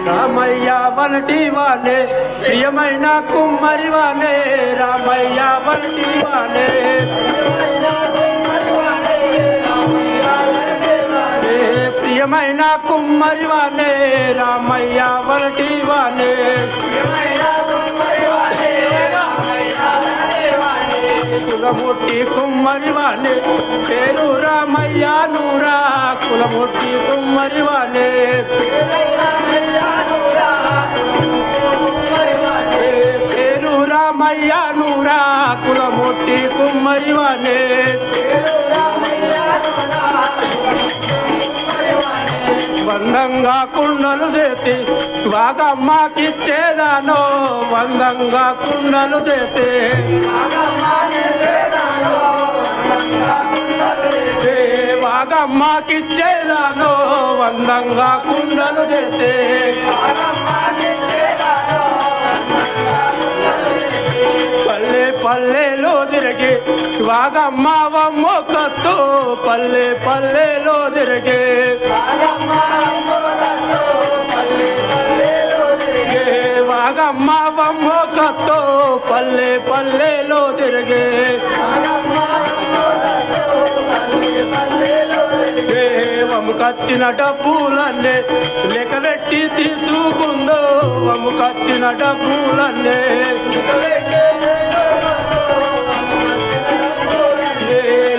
రామయ్య వనటి వానే ప్రియమైన కుమ్మరి వానే రామయ్య వనటి వానే ప్రియమైన కుమ్మరి వానే రామయ్య వనటి వానే కులముట్టి కుమ్మరి వానే పేరు రామయ్య నూరా కులముట్టి కుమ్మరి వానే పేరు రామయ్య నూరా కులముట్టి కుమ్మరి వానే వందంగా కుండలు చేసి వాగమ్మకిచ్చేదానో వందంగా కుండలు చేసి వాగమ్మకిచ్చేదానో వందంగా కుండలు చేసి పల్లె పల్లెలో తిరిగి వాగమ్మ కత్తు పల్లె పల్లెలో తిరిగి వాగమ్మ కత్తు పల్లె పల్లెలో తిరిగి వముకచ్చిన డబ్బులన్నే లెక్క పెట్టి తీసుకుందో వముకచ్చిన డబ్బులన్నే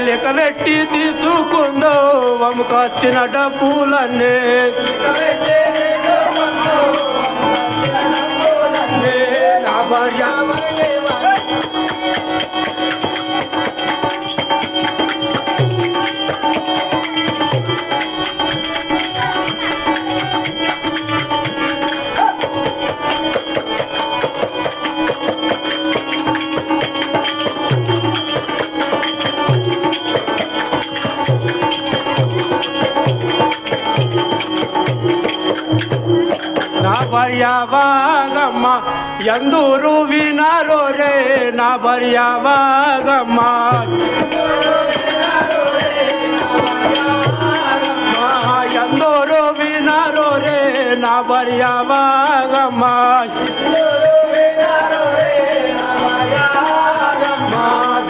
లెక్క పెట్టి తీసుకుందో వముకచ్చిన డబ్బులన్నే నా భార్య నా భార్య వాగమ్మ ఎందూరు వినారో రే నా భార్య వాగమ్మ ఎందూరు వినారో రే నా భార్య వాగమ్మ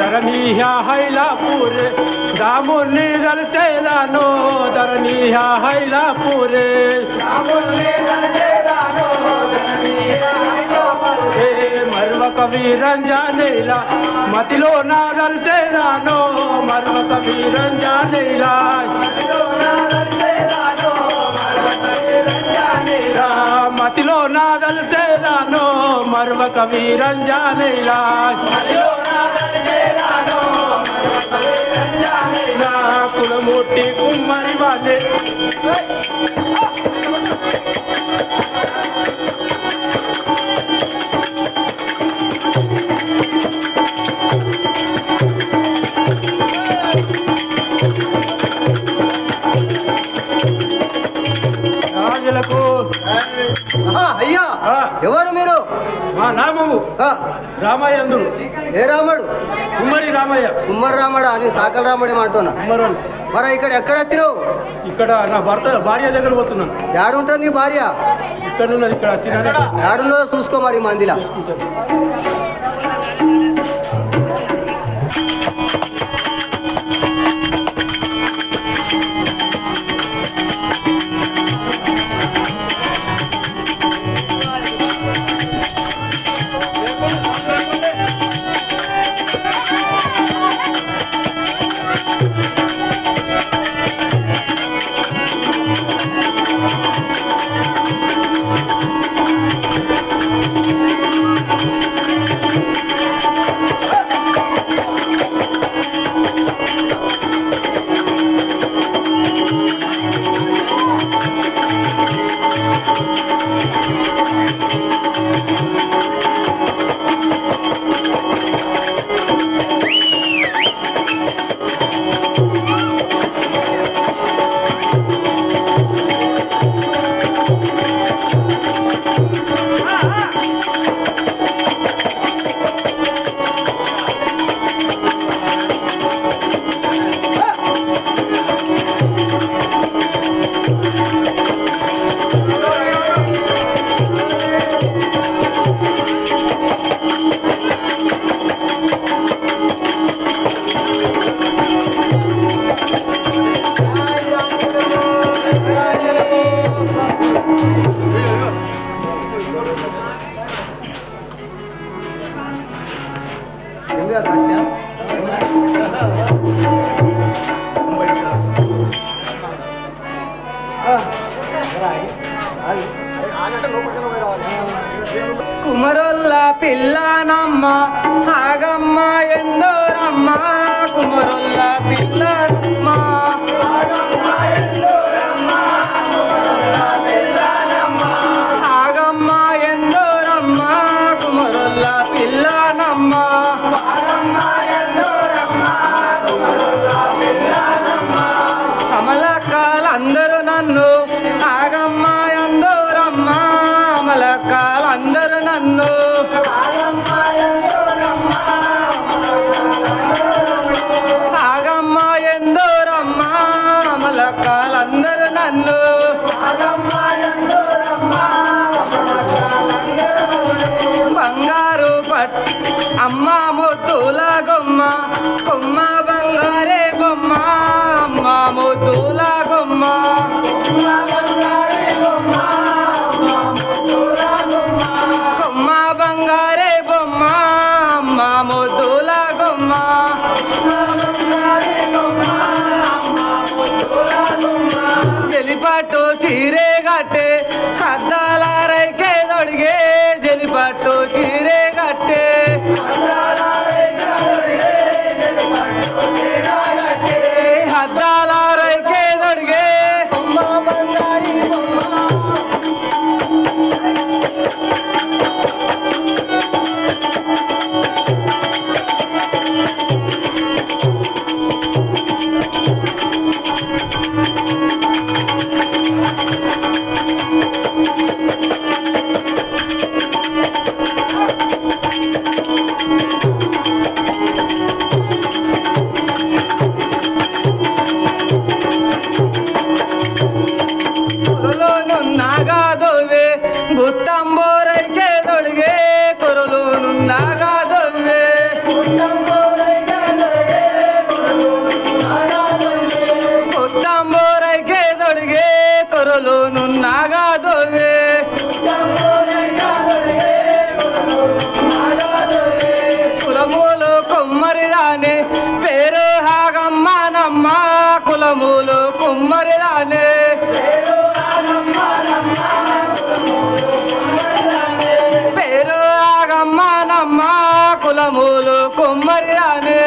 ధరణీహా హైలాపూర్ దాముని దర్శేదానో ధరణీహా హైలాపూర్ మర్వ కవి రంజానేలా మతిలో నా దర్శేదానో మర్వ కవి రంజానేలా మతిలో నా దర్శేదానో మర్వ కవి రంజానేలా కులముట్టి కుమ్మరి వానే రాజులకు అయ్యా ఎవరు మీరు? మా నామము రామయ్యందుడు. ఏ రాముడు? కుమ్మరి రామయ్య. కుమ్మరి రాముడా? అని సాకల రాముడే అంటున్నా. మరి ఇక్కడ ఎక్కడ వచ్చినావు? ఇక్కడ నా భార్య దగ్గర పోతున్నాను. ఏడుంటుంది నీ భార్య? ఇక్కడ ఉన్నది. ఇక్కడ వచ్చిన ఏడున్నదో చూసుకో మరి మందిలా. కుమరుల్ల పిల్లమ్మ ఆగమ్మ ఎందోరమ్మ కుమరుల్ల పిల్లనమ్మ అమలకాలందరూ నన్ను ఆగమ్మ ఎందోరమ్మ అమలకాలందరూ నన్ను ఆగమ్మ ఎందోరమ్మ అమలకాలందరూ నన్ను బంగారు పట్ అమ్మ ముద్దుల గుమ్మ కొమ్మ బంగారే బొమ్మ అమ్మ ముద్దుల గుమ్మ కొమ్మ బంగారే బొమ్మ అమ్మ ముద్దుల గుమ్మ జలిపట్టు చీరే గట్టే అద్దాల రైకే దొడిగే జలిపట్టు చీరే గట్టే అద్దాల రైకే దొడిగే నాగాదోవే గుత్తంబోరైకే దొడిగే కొరలు నాగాదోవే గుత్తంబోరైకే దొడిగే కొరలు నాగాదోవే కులములు కుమ్మరిదానే పేరు హాగమ్మనమ్మ కులములు కుమ్మరిదానే పేరు ఆగమ్మనమ్మ కులములు కుమ్మరిదానే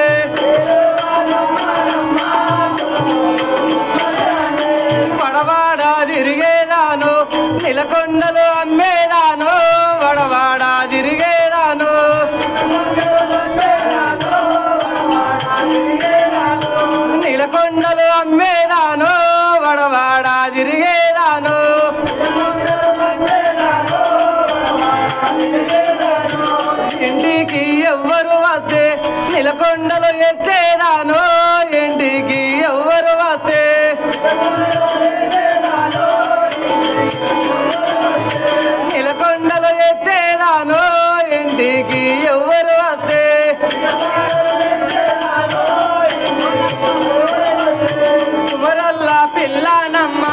వడవాడ తిరిగేదాను నిలకొండలు అమ్మేదాను వడవాడ తిరిగేదాను నిలకొండలు అమ్మేదాను వడవాడ తిరిగేదాను ఇంటికి ఎవ్వరు వస్తే నిలకొండలు ఎచ్చేదాను ఇంటికి ఎవ్వరు వస్తే నిలకొండలు ఎచ్చేదాను ఇంటికి ఎవ్వరు వస్తే కుమరల్ల పిల్లనమ్మ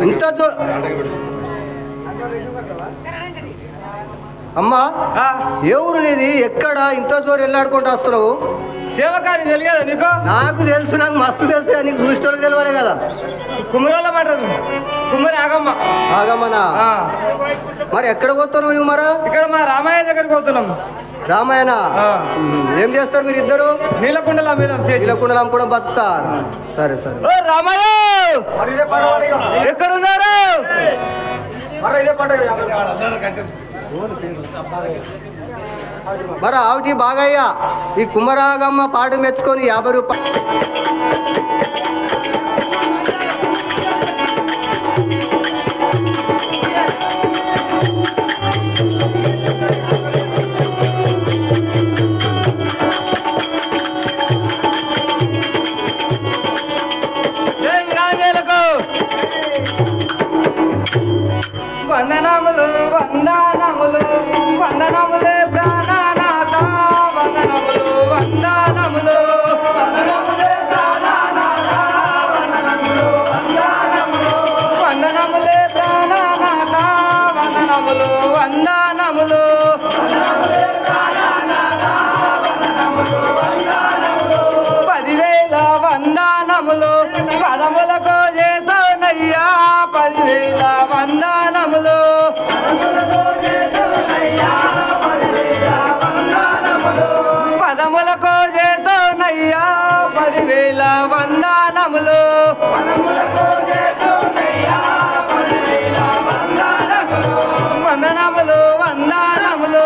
ఇంత అమ్మా ఏ ఊరు నీది? ఎక్కడ ఇంత జోరు వెళ్ళాడుకుంటూ వస్తున్నావు? సేవకాని తెలియదు నీకు? నాకు తెలుసు, నాకు మస్తు తెలుసు. నీకు చూసేటోళ్ళు తెలియాలి కదా. కుమ్మరోళ్ళ మాట్లాడు. కుమ్మరి ఆగమ్మ. ఆగమ్మనా? మరి ఎక్కడ పోతున్నావు నువ్వు? మరా ఇక్కడ మా రామయ్య దగ్గరికి పోతున్నాం. రామాయణ ఏం చేస్తారు మీరు ఇద్దరు? నీలకుండల మీద నీలకుండలం కూడా బతుకుతారు. సరే సరే. రామయ్య ఎక్కడున్నారు? మరి ఆవిటి బాగయ్యా ఈ కుమ్మరాగమ్మ పాట మెచ్చుకొని 50 రూపాయలు. వందనములు వందనములు వందనములే ప్రాణనాథ వందనములు వందనములు వందనములే ప్రాణనాథ వందనములు వందనములు వందనములే ప్రాణనాథ వందనములు వందనములు వందనములే ప్రాణనాథ వందనములు వందనములు 10,000 వందనములు పదములకు చేతనయ్యా 10,000 వందనములు పదములకు చేతనయ్యా 10,000 వందనములు వందనములు వందనములు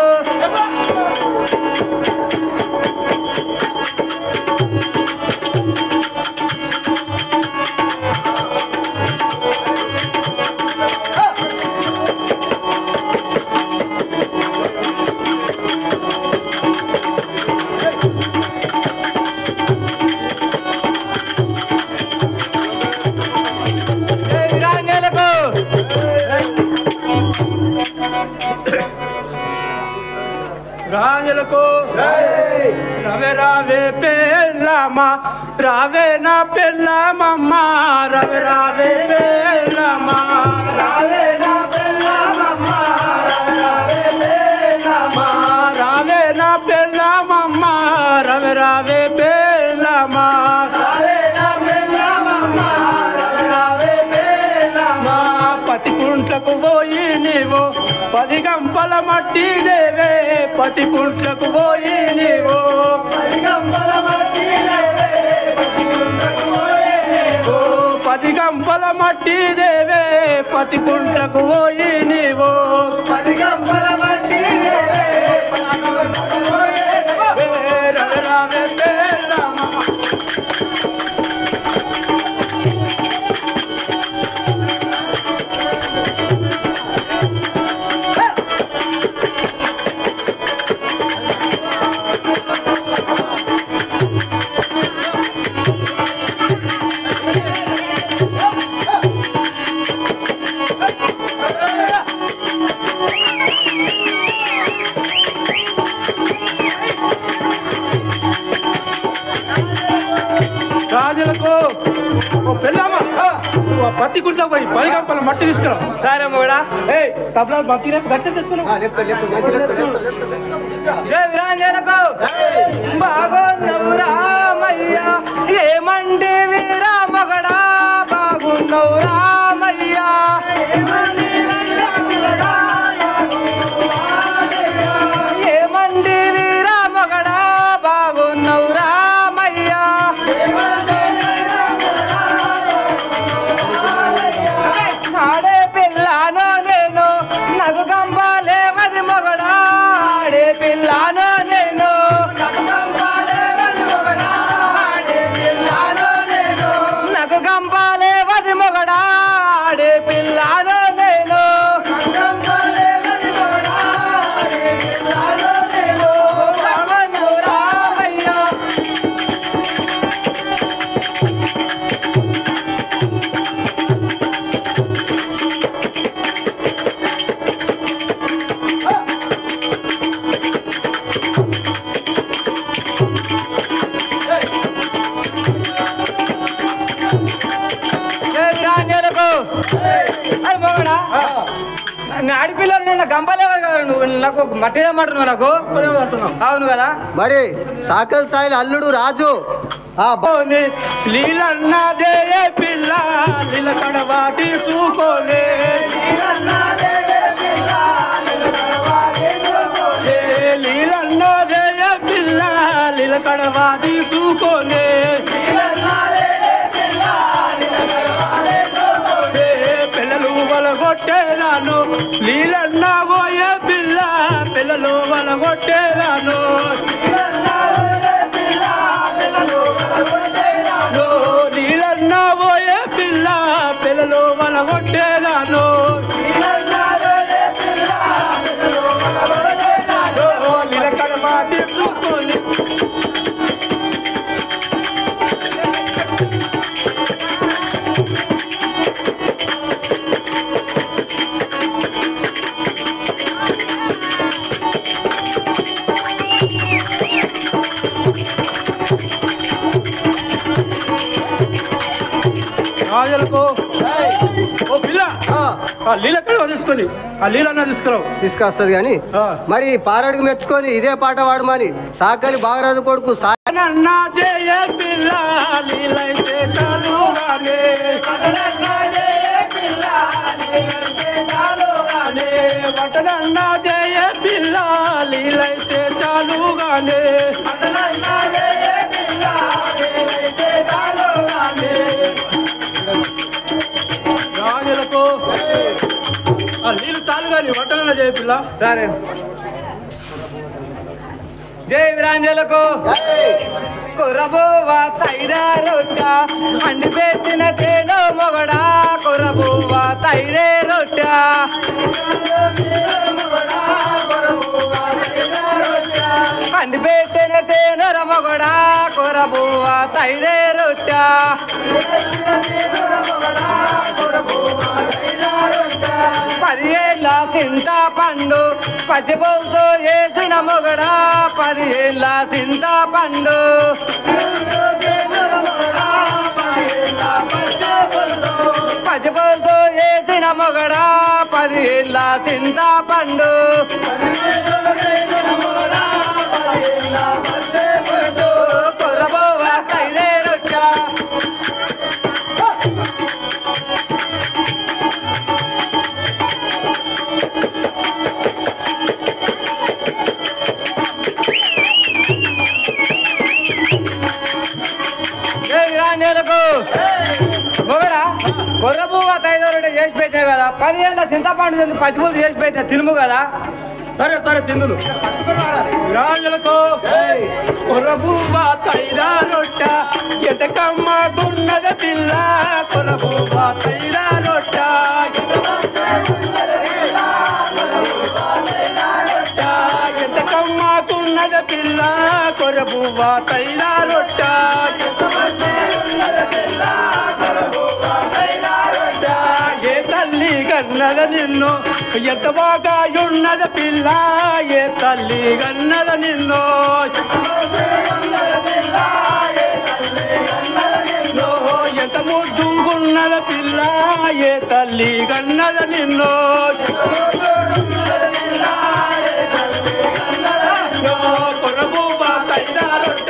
రాజులకు రవే రావే పెళ్ళమ్మ రావే నా పెళ్ళమ్మ రవే రావే పెళ్ళమ్మ రావే నా పెళ్ళమ్మ రావే పెళ్ళమ్మ రావే నా పెళ్ళమ్మ రవే రావే పెళ్ళమ్మ రావే నా పెళ్ళమ్మ రవే రావే పెళ్ళమ్మ పతికుంట్లకు పోయి నీవు 10 గంపల మట్టి దేవే పతి పుట్లకు పోయి నీవు 10 గంపల మట్టి దేవే 10 గంపల మట్టి దేవే పతి పుట్లకు పోయి నీవు 10 గంపల మట్టి దేవే రావే పెళ్ళమ్మ రాజులకు పెళ్ళమ్మ పత్తి గుంటకు పోయి 10 గంపల మట్టి తీసుకురా. సరే కూడా తబలా మట్టి గట్టి తీసుకున్నావు బాగున్నవురామయ్యా ఏమండి వీరా మగడా బాగున్నవురామయ్యా ఏమండి వీరా మగడా బాగున్నవురామయ్యా ఆడే పిల్లానో నేను నగు గంబాలేవది మగడా ఆడే పిల్లానో నేను నగు గంబాలేవది మగడా ఆడే పిల్లానో నేను అరే మొగడా ఆడిపిల్లలు నిన్న గంపలేవు కదా నువ్వు నాకు మట్టి ఏమంటున్నావు నాకు అవును కదా మరి సాకల్ సాయిల్ అల్లుడు రాజు లీలన్నదే పిల్ల లీల కడవా తీసుకోలే లీలన్నదే పిల్ల లీల కడవా తీసుకోలే పిల్లలు వలగొట్టేదాను లీలన్న పోయే పిల్ల పిల్లలు వలగొట్టేదాను నీలన్న పోయే పిల్ల పిల్లలు వలగొట్టేదాను నీలకడ మాటి చూసుకొని రాజులకు ఓ పిల్ల ఆ లీల కడవ తీసుకొని ఆ లీలన్న తీసుకొస్తుంది కానీ మరి పారాడికి మెచ్చుకొని ఇదే పాట పాడమని సాకలి బాగరాజు కొడుకు అన్నా చేయ పిల్ల లీలైతే చాలుగానే వటనన్నా చేయ పిల్ల లీలైతే చాలుగానే రాజులకు ఆ నీళ్ళు చాలు కానీ వటనన్నా చేయ పిల్ల సరే జై విరాంజలకు కొరబోవా తైరా రొట్ట అండి పెట్టిన తేనో మొగడా కొరబోవా తైరే రొట్ట అండి పెట్టిన తేనొర మొగడా కొరబోవా తైరే రొట్ట పదిహేళ్ళ చింత పండు పచ్చిపోతో వేసిన మొగడా పదిహేళ్ళ చింత పండు పచ్చిపోతో వేసిన మొగడా పదిహేళ్ళ చింత పండు కొరబోవా తైరే రొట్ట కొర్రపువ్వ తైదోరుడు చేసి పెట్టినా కదా 10 ఏళ్ళ చింతపండు పచ్చిపూలు చేసి పెట్టిన తినుము కదా సరే సరే తిందులు రాజులకు కొరబువ్వ తైదా రొట్ట ఎటకమ్మకున్నద పిల్ల కొరబువ్వ తైదా రొట్ట ఎటకమ్మకున్నద పిల్ల కొరబువ్వ తైదా రొట్ట ఏ తల్లి గన్నద నిన్ను ఎంత బాగా ఉన్నద పిల్ల ఏ తల్లి గన్నద నిన్ను ఎంత ముద్దుగున్నద పిల్ల ఏ తల్లి గన్నద నిన్ను కొరబువ్వ తైదా రొట్ట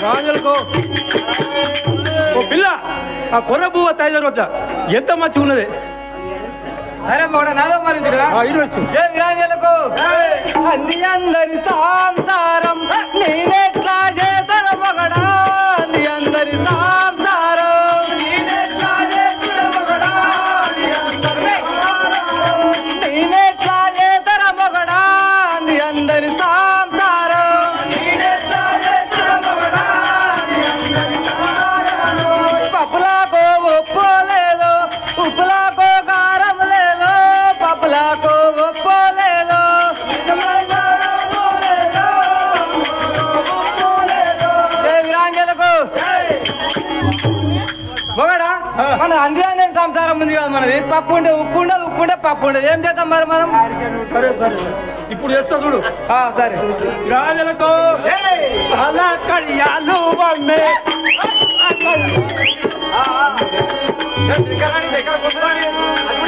రాజులకు ఓ పిల్ల ఆ కొర్రబువ్వ తైదా రొట్ట ఎంత మంచిగా ఉన్నది అరే మొగడ నాదో మరి జై విరాంజలకు అన్ని అందరి సంసారం నేనెట్లా చేతన మొగడా అన్ని అందరి సంసారం నేనెట్లా చేతన మొగడా అన్ని అందరి సంసారం పప్పులాకో ఉప్పు లేదు ఉప్పులాకో కారం లేదు పప్పులాకో ఉప్పు లేదు మన అందిరాని సంసారం ఉంది కదా మనది. పప్పు ఉంటే ఉప్పు ఉండదు, ఉప్పు ఉంటే పప్పు ఉండదు. ఏం చేద్దాం మరి మనం? సరే సరే ఇప్పుడు చేస్తా చూడు. సరే. రాజులకు అలా కడియాలు వమ్మే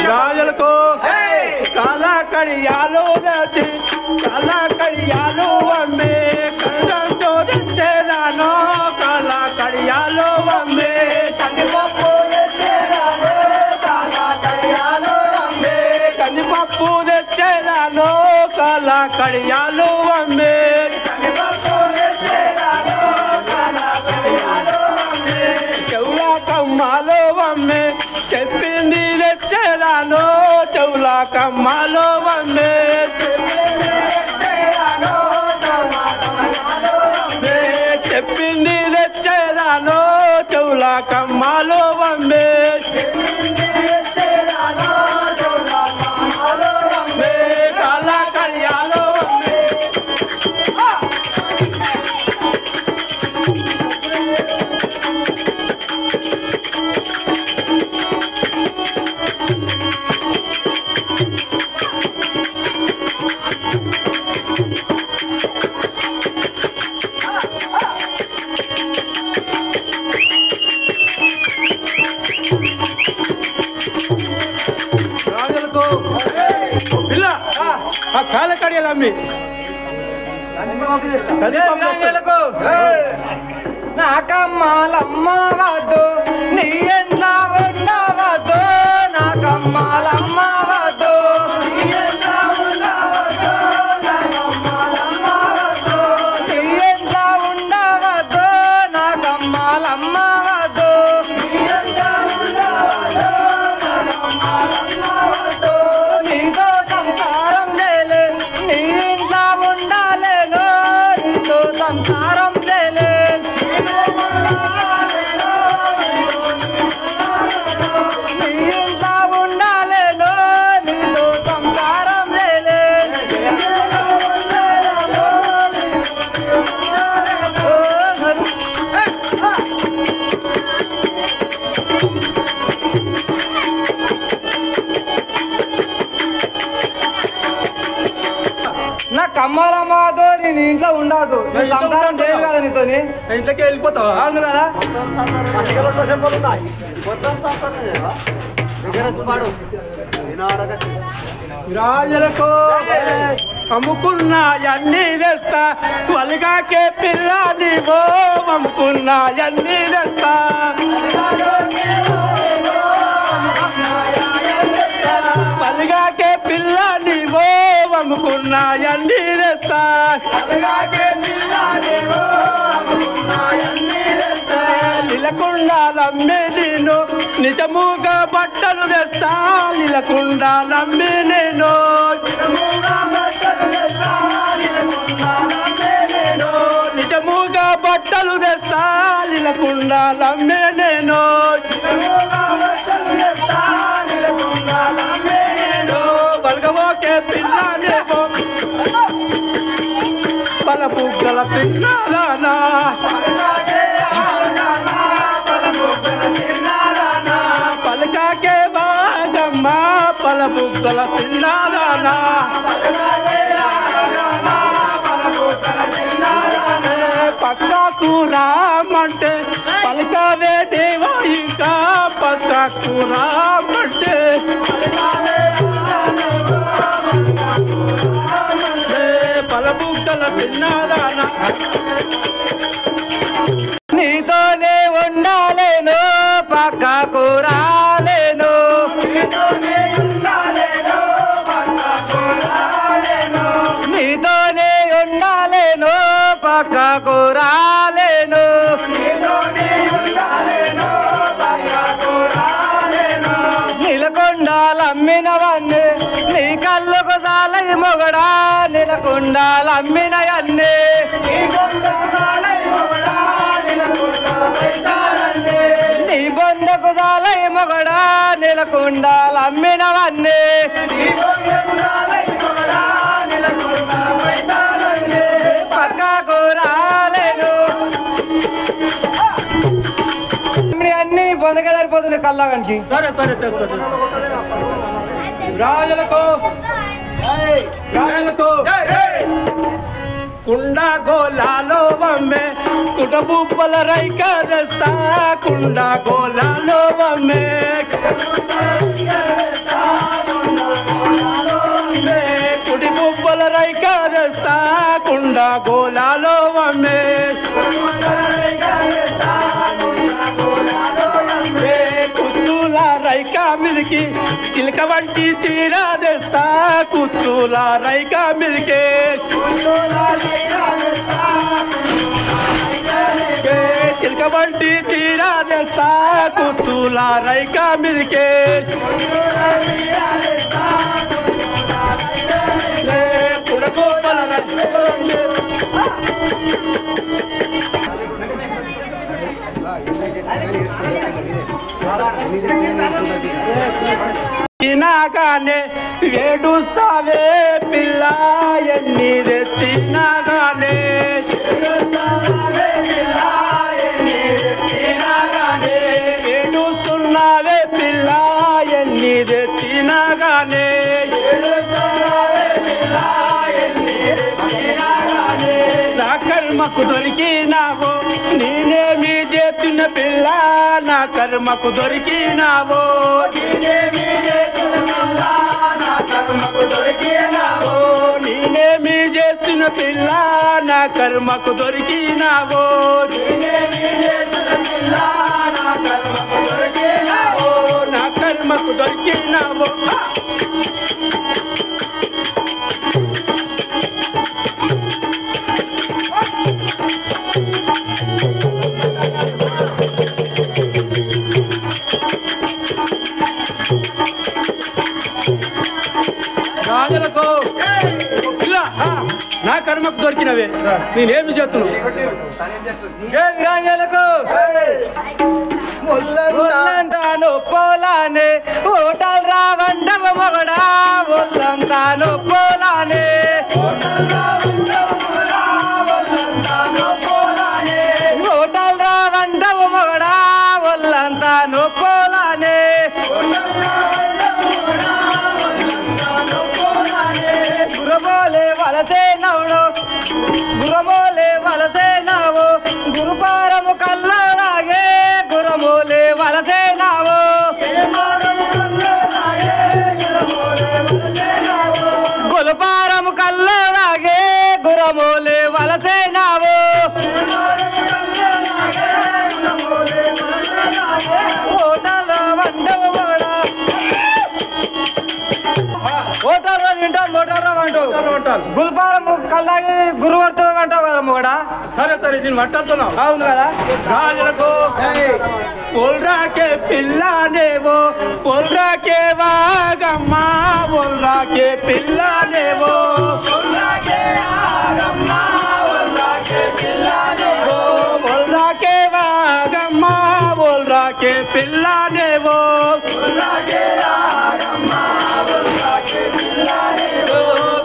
రాజులకు కాలా కడియాలు దాచి కాలా కడియాలు వమ్మే కండంతో తెచ్చేదానో కాలా కడియాలు వమ్మే కందిపప్పు తెచ్చేదానో కాలా కడియాలు వమ్మే కందిపప్పు తెచ్చేదానో కాలా కడియాలు వమ్మే కందిపప్పు తెచ్చేదానో కాలా కడియాలు వమ్మే చెవులా కమ్మాలో వమ్మే చెప్పింది తెచ్చేదానో చెవులా కమ్మాలో వమ్మే చెప్పింది తెచ్చేదానో చెవులా కమ్మాలో వమ్మే కాలా కడియాలో వమ్మే రాజులకు పిల్ల ఆ కాల కడియాలు అమ్మి రాజులకు నాకమ్మాలమ్మ వద్దు, నీ ఎంట్ల ఉండవద్దు. నాకమ్మాలమ్మ వద్దు, నీ ఎంట్ల ఉండవద్దు. నాకమ్మాలమ్మ వద్దు. నీతో సంసారం చేలే, నీ ఇంట్ల ఉండాలేను. నీతో సంసారం చేలే, నీ ఇంట్ల ఉండాలేను. నీతో సంసారం చేలే. నా కమ్మాలమ్మతో నేను ఇంట్లో ఉండదు. నేను సంసారం చేయను కదా నీతో. ఇంట్లోకి వెళ్ళిపోతావా? అవును కదా. రాజులకు అమ్ముకున్న ఎన్ని తెస్తా వలిగాకే పిల్ల నీవో అమ్ముకున్న ఎన్ని తెస్తా వలిగాకే పిల్ల నీవో అమ్ముకున్న ఎన్ని తెస్తా నిలకుండాలమ్మి నేను నిజముగా బట్టలు తెస్తా నిలకుండాలమ్మి నేను నిజముగా బట్టలు తెస్తా నిలకుండాలమ్మి నేను బలగవోకే పిల్లనేమో బలపుగ్గల పిల్లనా పలకాకే బాగమ్మ పలబుగ్గల పిల్లనా పక్కకు రామంటే పలకావే దేవా ఇంకా పక్కకు రామంటే పలబుగ్గల పిల్లనా నీతోనే ఉండాలేను పక్కకు రాలేను. నీతోనే ఉండాలేను పక్కకు రాలేను. నిలకొండాలమ్మినవన్నీ నీ కళ్ళకు సాలై మొగడా నిలకొండాలమ్మినవన్నీ నీ బొందకు సాలై మొగడా నిలకొండాలమ్మినవన్నీ పక్కకు రాలేను. అన్ని బొందగా సరిపోతుంది. కల్లాగానికి. సరే సరే తెస్తా రాజులకు రాజులకు కుండా గోలాలో వమ్మే కుటబుబ్బల రైక తెస్తా కుండా గోలాలో వమ్మే కుడి బుబ్బల రైక తెస్తా కుండా గోలాలో వమ్మే కుచ్చుల రైక మిరికి చిలక వంటి చీర తెస్తా కుచ్చుల రైక మిరికే చిలక వంటి చీర తెస్తా కుచ్చుల రైక మిరికే తినగానే ఏడుస్తావే పిల్ల ఎన్ని తినగానే ఏడుస్తున్నావే పిల్ల ఎన్ని తినగానే నా కర్మకు దొరికినావో నేనేమి చేస్తున్న పిల్ల నా కర్మకు దొరికినావో నేనేమి చేస్తున్న పిల్ల నా కర్మకు దొరికినావో నా కర్మకు దొరికినావో రాజులకు పిల్ల నా కర్మకు దొరికినవే నేనేమి చేస్తున్నావు రాజులకు ఒళ్ళంతాను పోలానే ఓటల్ రావండవ మొగడా ఒళ్ళంతాను పోలానే ఓటల్ రావండవ మొగడా ఒళ్ళంతాను పోలానే గురమోలే వలసే నవ్వుడు గురమోలే వలసే నావు గురుపారము కల్లాగే గురమోలే వలసే నావు గురుపారము కల్లాగే గురమోలే వలసే నావు ఓటర్ వింటాం ఓటర్ అంటావు గుల్పారం కల్లాగి గురువర్తో అంటావు కదా మొగడా. సరే సరే నేను మాట్లాడుతున్నావు అవును కదా. రాజులకు పొల్రాకే పిల్లనేవో పొల్రాకే వాగమ్మా పొల్రాకే పిల్లనేవో పొల్రాకే వాగమ్మా పొల్రాకే పిల్లనేవో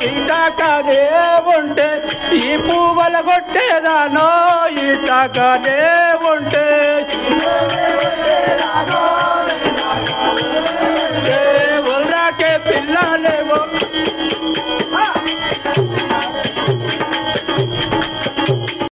ఇటకనే ఉంటే ఈ పువ్వుల కొట్టేదానో ఇటకనే ఉంటే